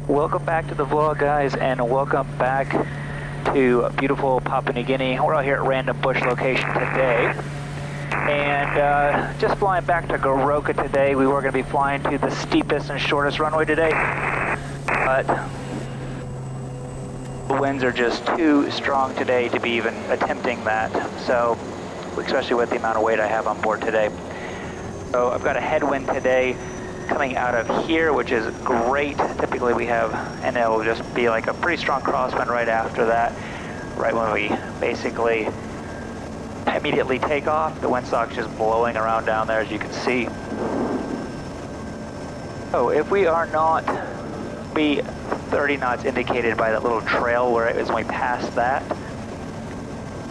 Welcome back to the vlog, guys, and welcome back to beautiful Papua New Guinea. We're out here at Random Bush location today, and just flying back to Goroka today. We were going to be flying to the steepest and shortest runway today, but the winds are just too strong today to be even attempting that, so especially with the amount of weight I have on board today. So I've got a headwind today coming out of here, which is great. Typically we have, and it'll just be like a pretty strong crosswind right after that, right when we basically immediately take off. The windsock's just blowing around down there, as you can see. So if we are not, be 30 knots indicated by that little trail where it is when we pass that.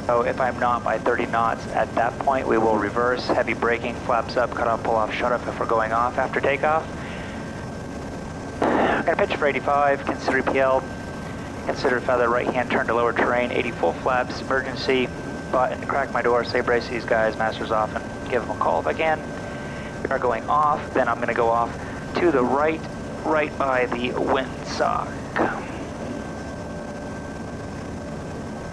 So if I'm not by 30 knots at that point, we will reverse, heavy braking, flaps up, cut off, pull off, shut off if we're going off after takeoff. I'm going to pitch for 85, consider PL, consider feather, right hand turn to lower terrain, 80 full flaps, emergency, button, crack my door, say brace these guys, masters off, and give them a call if I can. We are going off, then I'm going to go off to the right by the windsock.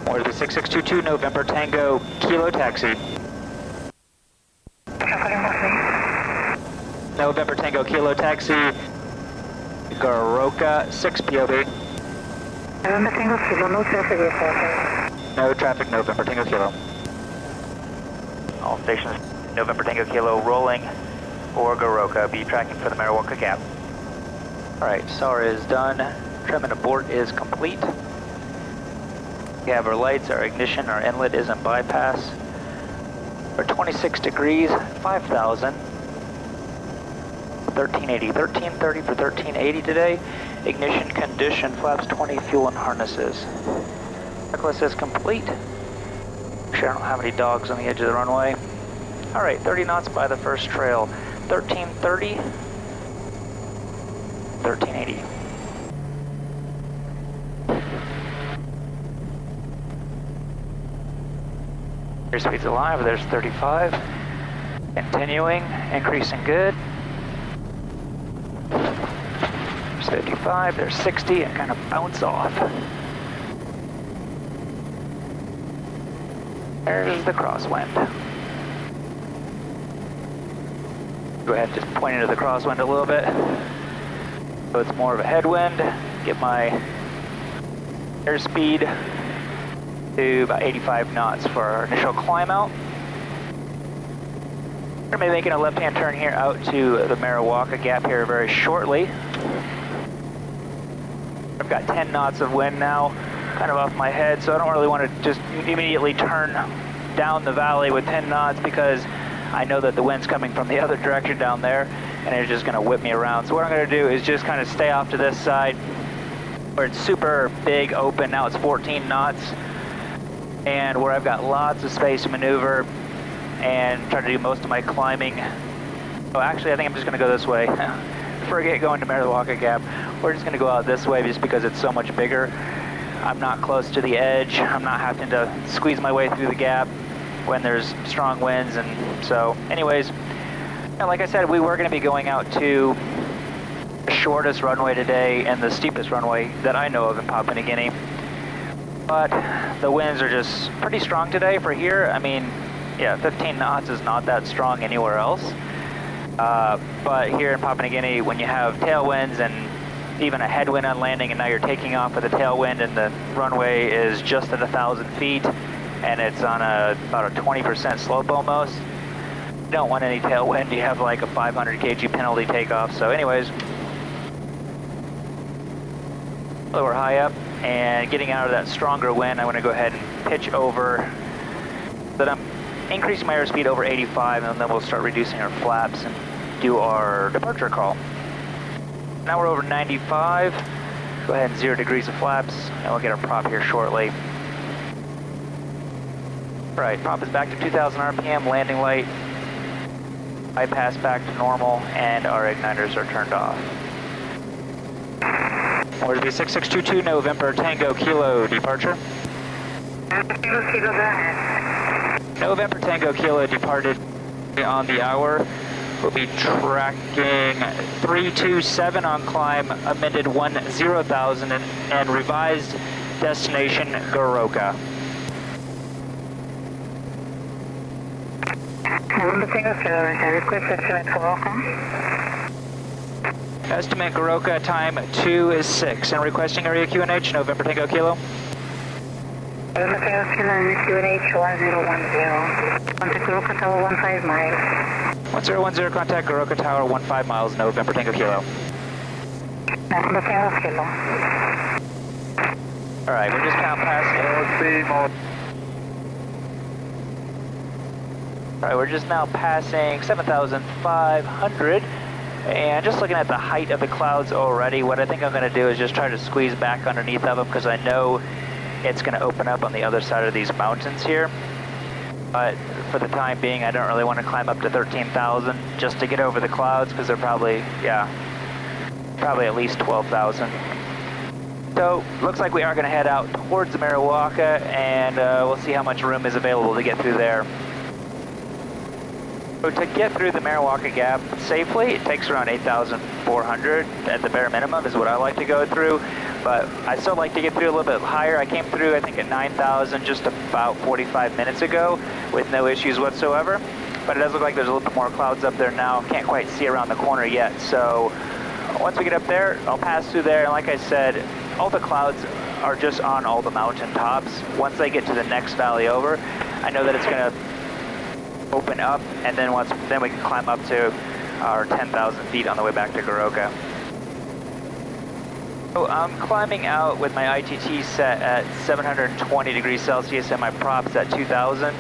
Order the 6622 November Tango Kilo Taxi. November Tango Kilo Taxi, Goroka 6 POV. November Tango Kilo, no traffic yet. No traffic, November Tango Kilo. All stations, November Tango Kilo rolling for Goroka. Be tracking for the Mariwaka Gap. Alright, SAR is done. Trim and abort is complete. We have our lights, our ignition, our inlet is in bypass. We're 26 degrees, 5,000. 1380, 1330 for 1380 today. Ignition, condition, flaps 20, fuel and harnesses. Checklist is complete. Make sure I don't have any dogs on the edge of the runway. Alright, 30 knots by the first trail. 1330, 1380. Airspeed's alive, there's 35. Continuing, increasing good. There's 55, there's 60, and kind of bounce off. There's the crosswind. Go ahead and just point into the crosswind a little bit. So it's more of a headwind. Get my airspeed to about 85 knots for our initial climb out. We're going to be making a left-hand turn here out to the Mariwaka Gap here very shortly. I've got 10 knots of wind now, kind of off my head, so I don't really want to just immediately turn down the valley with 10 knots because I know that the wind's coming from the other direction down there, and it's just going to whip me around. So what I'm going to do is just kind of stay off to this side where it's super big open. Now it's 14 knots. And where I've got lots of space to maneuver and try to do most of my climbing. Oh, actually, I think I'm just going to go this way. Forget going to Mariwaka Gap. We're just going to go out this way just because it's so much bigger. I'm not close to the edge. I'm not having to squeeze my way through the gap when there's strong winds. And so, anyways, like I said, we were going to be going out to the shortest runway today and the steepest runway that I know of in Papua New Guinea. But the winds are just pretty strong today for here. I mean, yeah, 15 knots is not that strong anywhere else. But here in Papua New Guinea, when you have tailwinds and even a headwind on landing, and now you're taking off with a tailwind and the runway is just at 1,000 feet and it's on about a 20% slope almost, you don't want any tailwind. You have like a 500 kg penalty takeoff. So anyways, lower high up. And getting out of that stronger wind, I'm going to go ahead and pitch over so that I'm increasing my airspeed over 85, and then we'll start reducing our flaps and do our departure call. Now we're over 95. Go ahead and 0 degrees of flaps, and we'll get our prop here shortly. All right, prop is back to 2,000 RPM, landing light, bypass back to normal, and our igniters are turned off. Order to be 6622 November Tango Kilo departure. November Tango Kilo departed on the hour. We'll be tracking 327 on climb, amended 10,000 and revised destination Goroka. November Tango Kilo, request estimate for welcome. Estimate Goroka time 2:06 and requesting area QNH, November Tango Kilo. November Tango Kilo, QNH 1010. Contact Goroka Tower 15 miles. 1010, contact Goroka Tower 15 miles, November Tango Kilo. November Tango Kilo. Alright, we're just now passing. Alright, we're just now passing 7,500. And just looking at the height of the clouds already, what I think I'm going to do is just try to squeeze back underneath of them because I know it's going to open up on the other side of these mountains here. But for the time being, I don't really want to climb up to 13,000 just to get over the clouds because they're probably at least 12,000. So looks like we are going to head out towards Mariwaka, and we'll see how much room is available to get through there. So to get through the Mariwaka Gap safely, it takes around 8,400 at the bare minimum is what I like to go through. But I still like to get through a little bit higher. I came through, I think, at 9,000 just about 45 minutes ago with no issues whatsoever. But it does look like there's a little bit more clouds up there now. Can't quite see around the corner yet. So once we get up there, I'll pass through there. And like I said, all the clouds are just on all the mountain tops. Once they get to the next valley over, I know that it's going to open up, and then then we can climb up to our 10,000 feet on the way back to Goroka. So I'm climbing out with my ITT set at 720 degrees Celsius and my props at 2,000.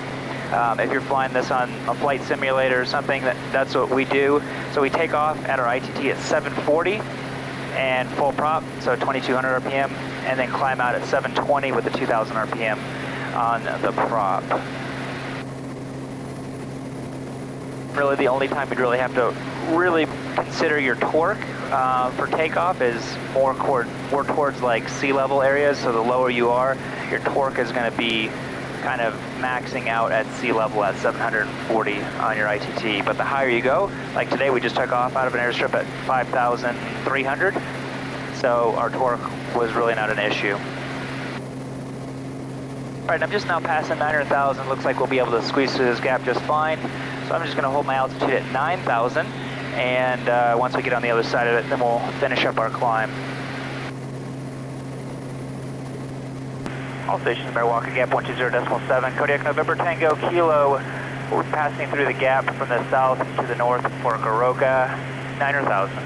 If you're flying this on a flight simulator or something, that's what we do. So we take off at our ITT at 740 and full prop, so 2,200 RPM, and then climb out at 720 with the 2,000 RPM on the prop. Really the only time you'd really have to really consider your torque for takeoff is more towards like sea level areas. So the lower you are, your torque is going to be kind of maxing out at sea level at 740 on your ITT. But the higher you go, like today we just took off out of an airstrip at 5,300, so our torque was really not an issue. Alright, I'm just now passing 900,000. Looks like we'll be able to squeeze through this gap just fine. So I'm just going to hold my altitude at 9,000, and once we get on the other side of it, then we'll finish up our climb. All stations, Mariwaka Gap 120.7, Kodiak November Tango Kilo. We're passing through the gap from the south to the north for Goroka, 900,000.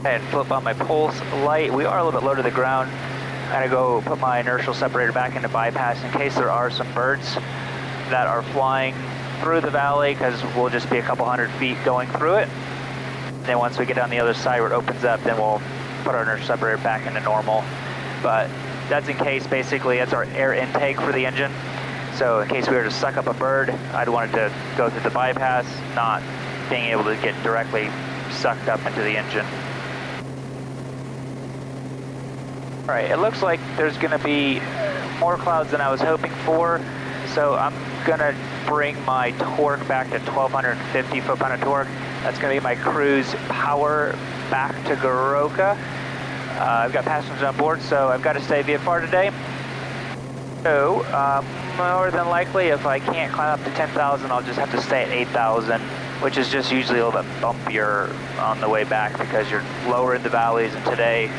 And flip on my pulse light. We are a little bit low to the ground. I'm going to go put my inertial separator back into bypass in case there are some birds that are flying through the valley, because we'll just be a couple hundred feet going through it. Then once we get on the other side where it opens up, then we'll put our inertial separator back into normal. But that's in case, basically, it's our air intake for the engine. So in case we were to suck up a bird, I'd want it to go through the bypass, not being able to get directly sucked up into the engine. Alright, it looks like there's going to be more clouds than I was hoping for, so I'm going to bring my torque back to 1,250 foot-pound of torque. That's going to be my cruise power back to Goroka. I've got passengers on board, so I've got to stay VFR today. So, more than likely, if I can't climb up to 10,000, I'll just have to stay at 8,000, which is just usually a little bit bumpier on the way back because you're lower in the valleys, and today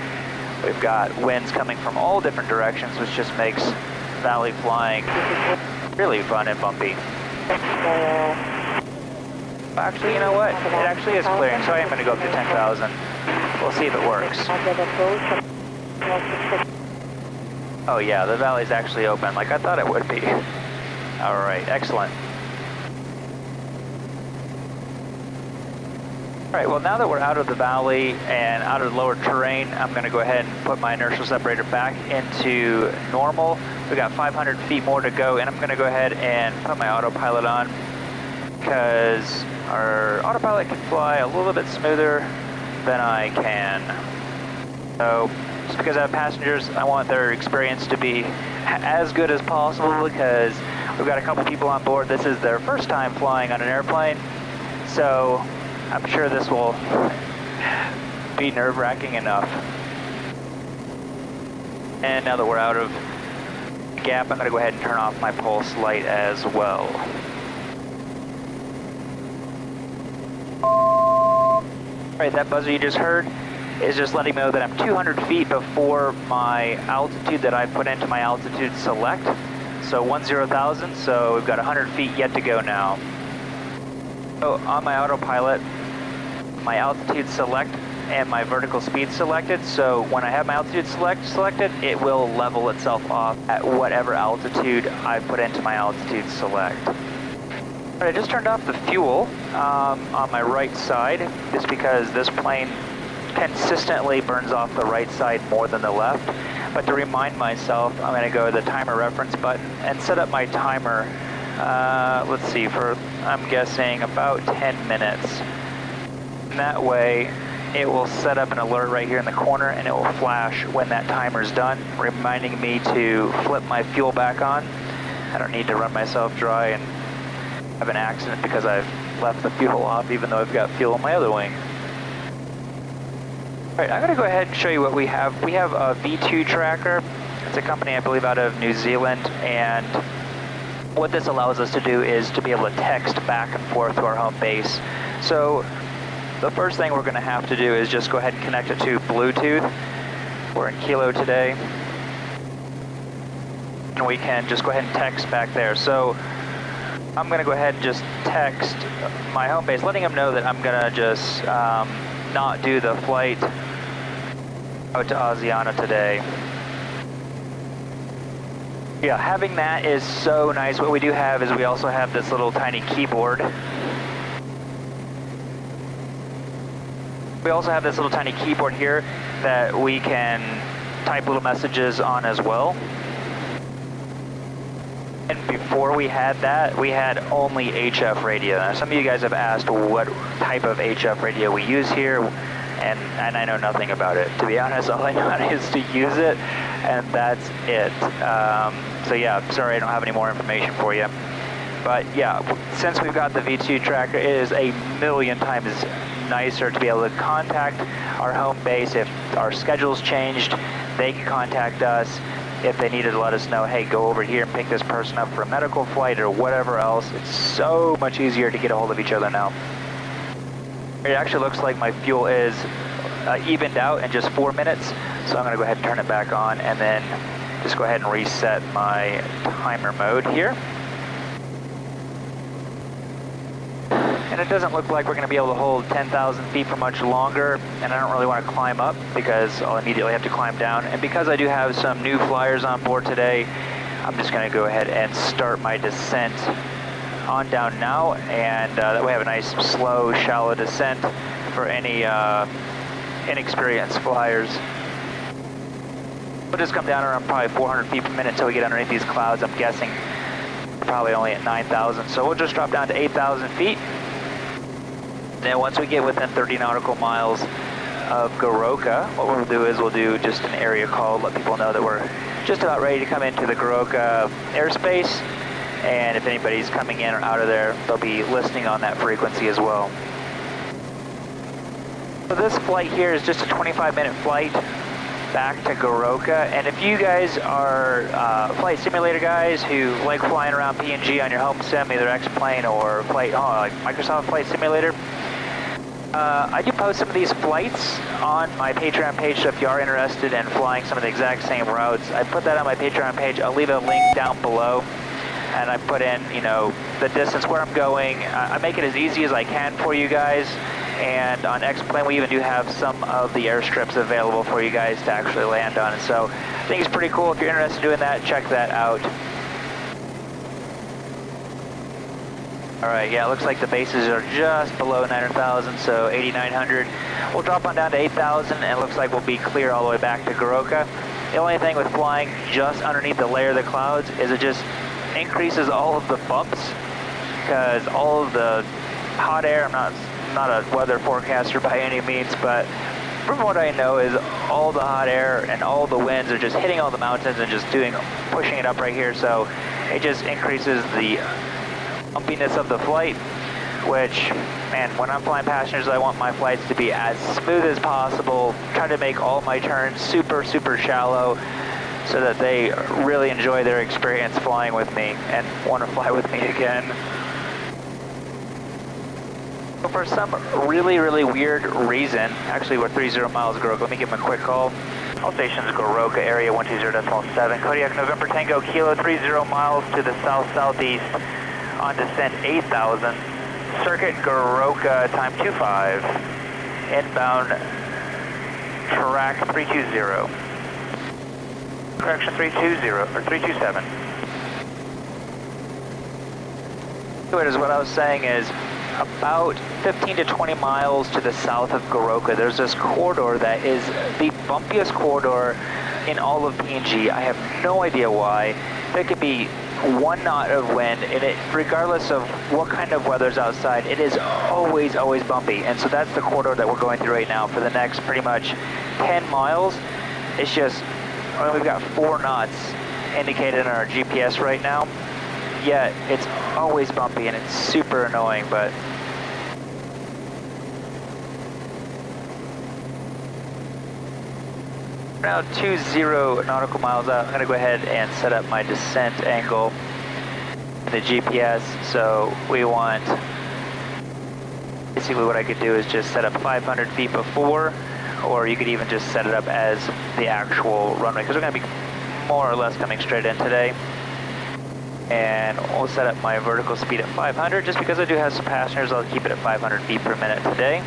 we've got winds coming from all different directions, which just makes valley flying really fun and bumpy. Actually, you know what? It actually is clearing, so I am going to go up to 10,000. We'll see if it works. Oh yeah, the valley's actually open, like I thought it would be. Alright, excellent. Alright, well now that we're out of the valley and out of the lower terrain, I'm going to go ahead and put my inertial separator back into normal. We've got 500 feet more to go, and I'm going to go ahead and put my autopilot on because our autopilot can fly a little bit smoother than I can. So, just because I have passengers, I want their experience to be as good as possible, because We've got a couple people on board. This is their first time flying on an airplane, so I'm sure this will be nerve-wracking enough. And now that we're out of gap, I'm going to go ahead and turn off my pulse light as well. Alright, that buzzer you just heard is just letting me know that I'm 200 feet before my altitude that I put into my altitude select. So 10,000, so we've got 100 feet yet to go now. So on my autopilot, my altitude select and my vertical speed selected, so when I have my altitude selected, it will level itself off at whatever altitude I put into my altitude select. I just turned off the fuel on my right side, just because this plane consistently burns off the right side more than the left. But to remind myself, I'm going to go to the timer reference button and set up my timer, let's see, for, I'm guessing, about 10 minutes. And that way, it will set up an alert right here in the corner, and it will flash when that timer's done, reminding me to flip my fuel back on. I don't need to run myself dry and have an accident because I've left the fuel off, even though I've got fuel on my other wing. All right, I'm going to go ahead and show you what we have. We have a V2 tracker. It's a company, I believe, out of New Zealand, and what this allows us to do is to be able to text back and forth to our home base. So the first thing we're going to have to do is just go ahead and connect it to Bluetooth. We're in Kilo today, and we can just go ahead and text back there. So I'm going to go ahead and just text my home base, letting them know that I'm going to just not do the flight out to Asiana today. Yeah, having that is so nice. What we do have is we also have this little tiny keyboard. We also have this little tiny keyboard here that we can type little messages on as well. And before we had that, we had only HF radio. Now, some of you guys have asked what type of HF radio we use here, and I know nothing about it. To be honest, all I know is to use it, and that's it. So yeah, sorry I don't have any more information for you. But yeah, since we've got the V2 tracker, it is a million times nicer to be able to contact our home base. If our schedule's changed, they can contact us. If they needed to let us know, hey, go over here and pick this person up for a medical flight or whatever else, it's so much easier to get a hold of each other now. It actually looks like my fuel is evened out in just 4 minutes, so I'm going to go ahead and turn it back on and then just go ahead and reset my timer mode here. And it doesn't look like we're going to be able to hold 10,000 feet for much longer, and I don't really want to climb up because I'll immediately have to climb down. And because I do have some new flyers on board today, I'm just going to go ahead and start my descent on down now, and that way I have a nice, slow, shallow descent for any inexperienced flyers. We'll just come down around probably 400 feet per minute until we get underneath these clouds. I'm guessing probably only at 9,000, so we'll just drop down to 8,000 feet. Then once we get within 30 nautical miles of Goroka, what we'll do is we'll do just an area call, let people know that we're just about ready to come into the Goroka airspace, and if anybody's coming in or out of there, they'll be listening on that frequency as well. So this flight here is just a 25-minute flight back to Goroka, and if you guys are flight simulator guys who like flying around PNG on your home sim, either X-Plane or like Microsoft Flight Simulator, I do post some of these flights on my Patreon page, so if you are interested in flying some of the exact same routes, I put that on my Patreon page. I'll leave a link down below, and I put in, you know, the distance where I'm going. I make it as easy as I can for you guys, and on X-Plane we even do have some of the airstrips available for you guys to actually land on, and so I think it's pretty cool. If you're interested in doing that, check that out. Alright, yeah, it looks like the bases are just below 900,000, so 8,900. We'll drop on down to 8,000, and it looks like we'll be clear all the way back to Goroka. The only thing with flying just underneath the layer of the clouds is it just increases all of the bumps, because all of the hot air, I'm not a weather forecaster by any means, but from what I know is all the hot air and all the winds are just hitting all the mountains and just pushing it up right here, so it just increases the bumpiness of the flight, which, man, when I'm flying passengers, I want my flights to be as smooth as possible, try to make all my turns super, super shallow so that they really enjoy their experience flying with me and want to fly with me again. For some really, really weird reason, actually we're 30 miles Goroka, let me give him a quick call. All stations Goroka, area 120.7, Kodiak November Tango, Kilo 30 miles to the south-southeast on descent 8,000, circuit Goroka, time 25, inbound track 320. Correction 320, or 327. What I was saying is, about 15 to 20 miles to the south of Goroka, there's this corridor that is the bumpiest corridor in all of PNG. I have no idea why. There could be 1 knot of wind, and regardless of what kind of weather's outside, it is always, always bumpy. And so that's the corridor that we're going through right now for the next pretty much 10 miles. It's just, we've got 4 knots indicated in our GPS right now. Yet it's always bumpy and it's super annoying, but now 20 nautical miles out, I'm going to go ahead and set up my descent angle in the GPS. So we want, basically what I could do is just set up 500 feet before, or you could even just set it up as the actual runway, because we're going to be more or less coming straight in today. And we'll set up my vertical speed at 500, just because I do have some passengers, I'll keep it at 500 feet per minute today.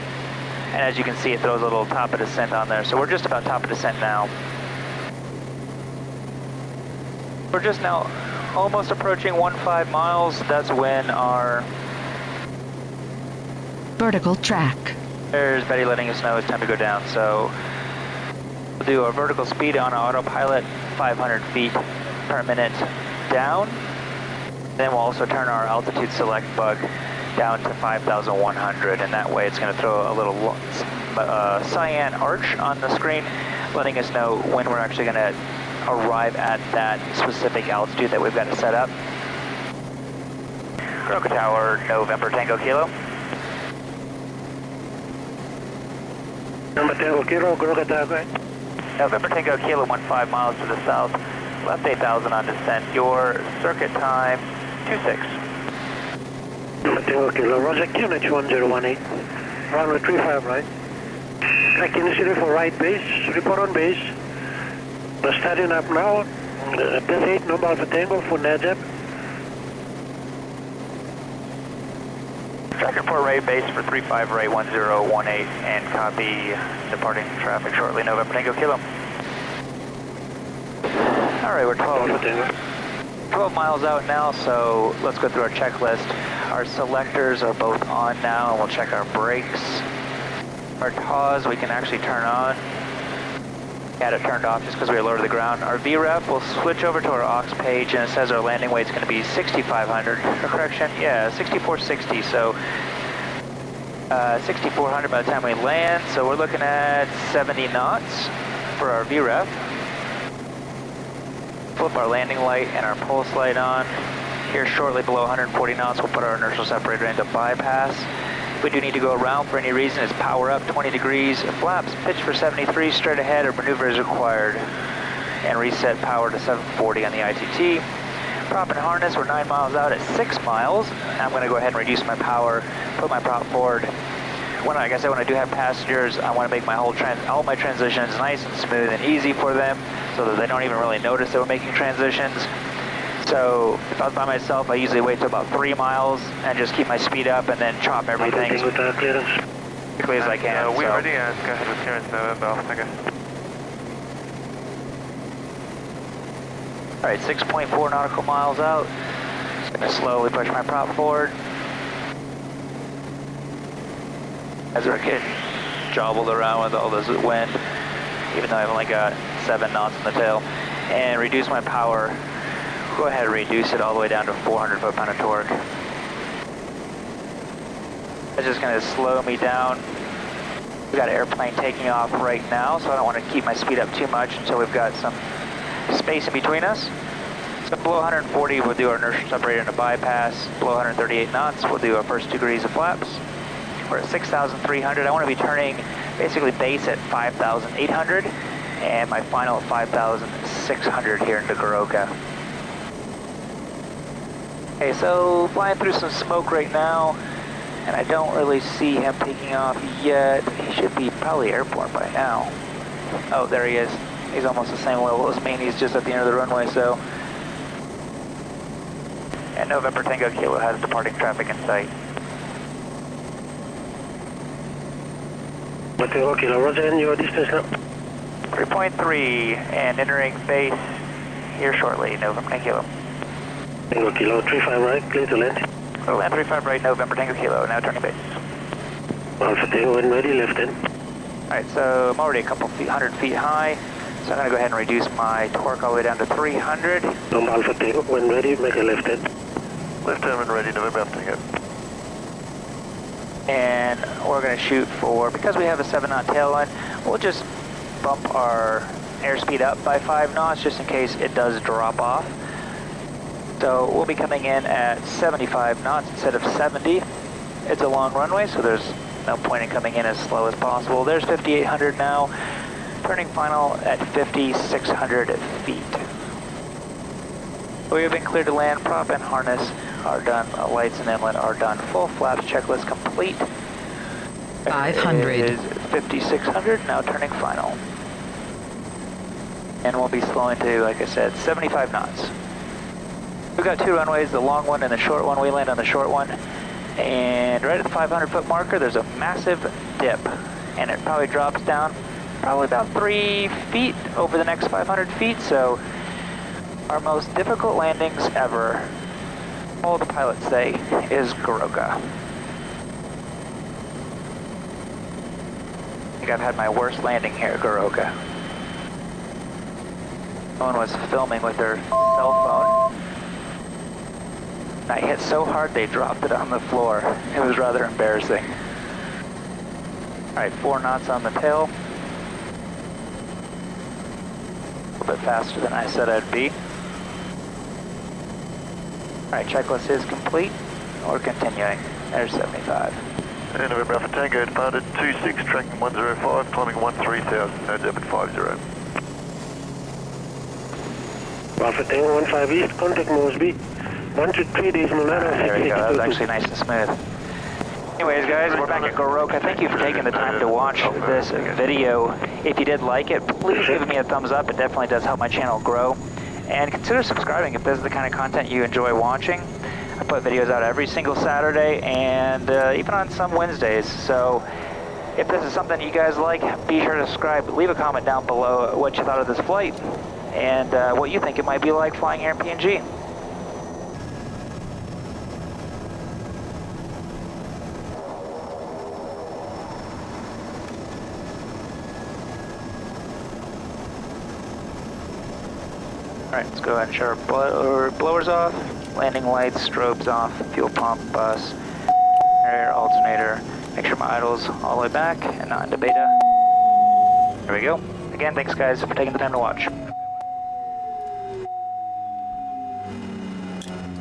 And as you can see, it throws a little top of descent on there, so we're just about top of descent now. We're just now almost approaching 15 miles. That's when our vertical track. There's Betty letting us know it's time to go down. So we'll do our vertical speed on autopilot, 500 feet per minute down. Then we'll also turn our altitude select bug down to 5,100, and that way it's going to throw a little cyan arch on the screen, letting us know when we're actually going to arrive at that specific altitude that we've got to set up. Goroka Tower, November Tango Kilo. November Tango Kilo, Goroka Tower. November Tango Kilo, 15 miles to the south, left 8,000 on descent. Your circuit time, 26. November Tango Kilo, Roger, QNH 1018. Runway 35 right. Track initiative for right base, report on base. We're starting up now. Death 8, number Alpha Tango for Najab. Track report right base for 35 right 1018 and copy departing traffic shortly. November Tango Kilo. Alright, we're 12 miles out now, so let's go through our checklist. Our selectors are both on now, and we'll check our brakes. Our TAWs we can actually turn on. Had it turned off just because we were low to the ground. Our VREF, we'll switch over to our aux page, and it says our landing weight's going to be 6,500. Correction, yeah, 6,460. So 6,400 by the time we land. So we're looking at 70 knots for our VREF. Flip our landing light and our pulse light on. Here shortly below 140 knots, we'll put our inertial separator into bypass. If we do need to go around for any reason, it's power up 20 degrees, flaps pitch for 73, straight ahead, or maneuver is required. And reset power to 740 on the ITT. Prop and harness, we're 9 miles out at 6 miles. I'm going to go ahead and reduce my power, put my prop forward. Like I said, when I do have passengers, I want to make my all my transitions nice and smooth and easy for them, so that they don't even really notice that we're making transitions. So if I was by myself, I usually wait till about 3 miles and just keep my speed up and then chop everything as quickly as I can. We're ready, go ahead with clearance, November, okay. Alright, 6.4 nautical miles out. Just going to slowly push my prop forward. As we're getting jobbled around with all this wind, even though I've only got 7 knots in the tail. And reduce my power. Go ahead and reduce it all the way down to 400 foot-pound of torque. That's just going to slow me down. We've got an airplane taking off right now, so I don't want to keep my speed up too much until we've got some space in between us. So below 140, we'll do our inertia separator and a bypass. Below 138 knots, we'll do our first 2 degrees of flaps. We're at 6,300. I want to be turning basically base at 5,800 and my final at 5,600 here into Goroka. Okay, so flying through some smoke right now, and I don't really see him taking off yet. He should be probably airborne by now. Oh, there he is. He's almost the same level as me, and he's just at the end of the runway, so. And November Tango Kilo has departing traffic in sight. Tango Kilo, roger, and your distance now? 3.3, and entering base here shortly, November Tango Kilo. Tango Kilo, 35 right, clear to land. We'll land 35 right, November Tango Kilo, now turning base. Alpha Tango, when ready, left in. Alright, so I'm already a couple feet, 100 feet high, so I'm going to go ahead and reduce my torque all the way down to 300. Alpha Tango, when ready, make a left in. Left turn when ready, November Tango. And we're going to shoot for, because we have a 7-knot tail line, we'll just bump our airspeed up by 5 knots just in case it does drop off. So we'll be coming in at 75 knots instead of 70. It's a long runway, so there's no point in coming in as slow as possible. There's 5,800 now, turning final at 5,600 feet. We have been cleared to land. Prop and harness are done. Lights and inlet are done. Full flaps checklist complete. 500. It is 5,600, now turning final. And we'll be slowing to, like I said, 75 knots. We've got 2 runways, the long one and the short one. We land on the short one. And right at the 500-foot marker, there's a massive dip. And it probably drops down probably about 3 feet over the next 500 feet. So our most difficult landings ever, all the pilots say, is Goroka. I think I've had my worst landing here at Goroka. Someone was filming with their cell phone. I hit so hard they dropped it on the floor. It was rather embarrassing. Alright, 4 knots on the tail. A little bit faster than I said I'd be. Alright, checklist is complete. We're continuing. There's 75. And November Alpha Tango departed 26, tracking 105, climbing 13,000, no depth 50. Alpha Tango, 15 east, contact Mosby. 123 decimal 9. There we go, that was actually nice and smooth. Anyways guys, we're back at Goroka. Thank you for taking the time to watch this video. If you did like it, please give me a thumbs up. It definitely does help my channel grow. And consider subscribing if this is the kind of content you enjoy watching. I put videos out every single Saturday and even on some Wednesdays. So if this is something you guys like, be sure to subscribe. Leave a comment down below what you thought of this flight and what you think it might be like flying here in PNG. Alright, let's go ahead and shut our blowers off, landing lights, strobes off, fuel pump, bus, air alternator. Make sure my idle's all the way back and not into beta. There we go. Again, thanks guys for taking the time to watch.